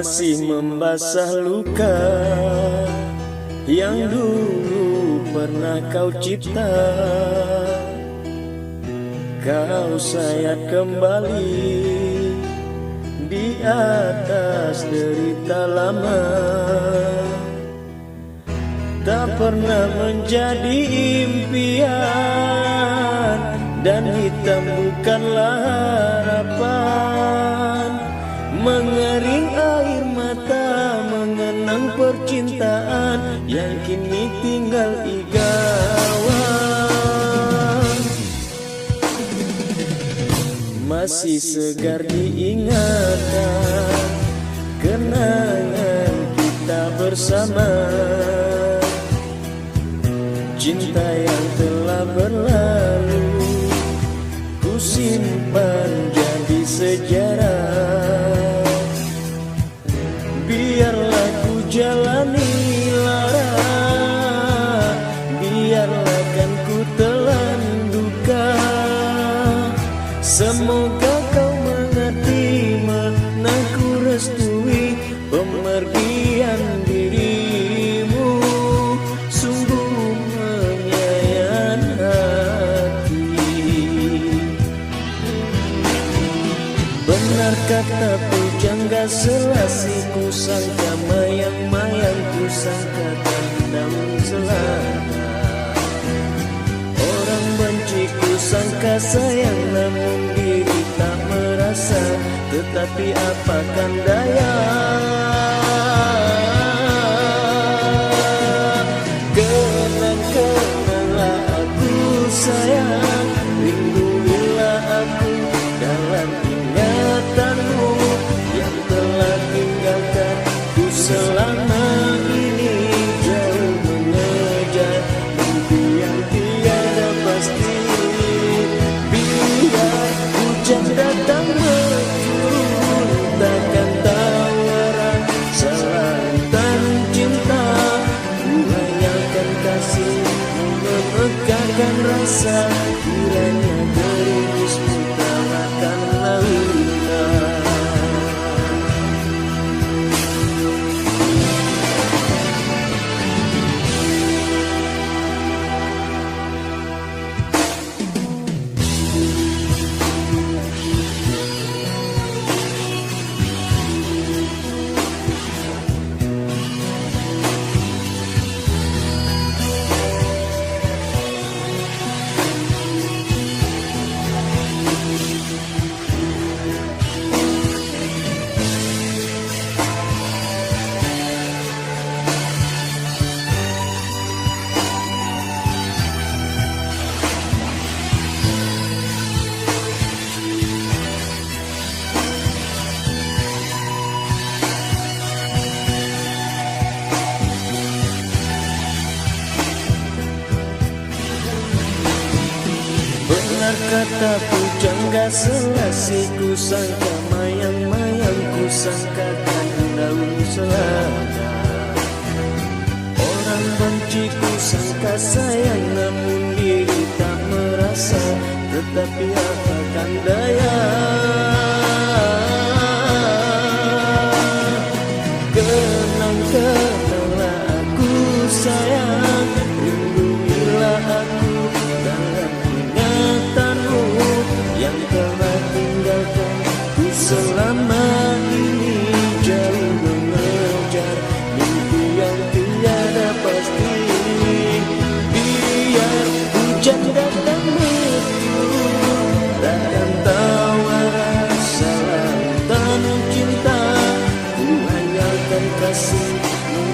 masih membasah luka yang dulu pernah kau cipta. Kau sayat kembali di atas derita lama. Tak pernah menjadi impian dan hitam bukanlah harapan. Mengering air mata mengenang percintaan yang kini tinggal igawan. Masih segar diingatan kenangan kita bersama. Cinta yang telah berlalu ku simpan jadi sejarah. Biarlah ku jalani lara, biarlah kan ku telan duka. Semoga kau mengerti, menangku restui pemergian dirimu. Sungguh menyayat hati. Benar kata pujangga selasi, ku sangka mayang-mayang, ku sangka kandang selana. Orang benci ku sangka sayang, namun diri tak merasa. Tetapi apakan daya, kenang-kenanglah aku sayang. Lindungilah aku dalam ingatanmu yang telah tinggalkan ku selama ini. Jauh mengejar mimpi yang tiada pasti. Biar hujan datang menurun, takkan tahu arah selatan cinta. Ku hanyakan kasih memegahkan rasa, kiranya gerimismu tak akan lautan. Benar kata pujangga selasi, ku sangka mayang-mayang, ku sangka daun selada. Orang benci ku sangka sayang, namun diri tak merasa. Tetapi apakan daya, kenang-kenanglah aku sayang. Lindungilah aku dalam ingatanmu yang telah tinggalkan ku selama ini. Jauh mengejar mimpi yang tiada pasti. Biar hujan datang menurun, takkan tahu arah selatan cinta. Ku hanyakan kasih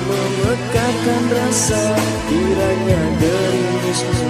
memegahkan rasa, kiranya gerimismu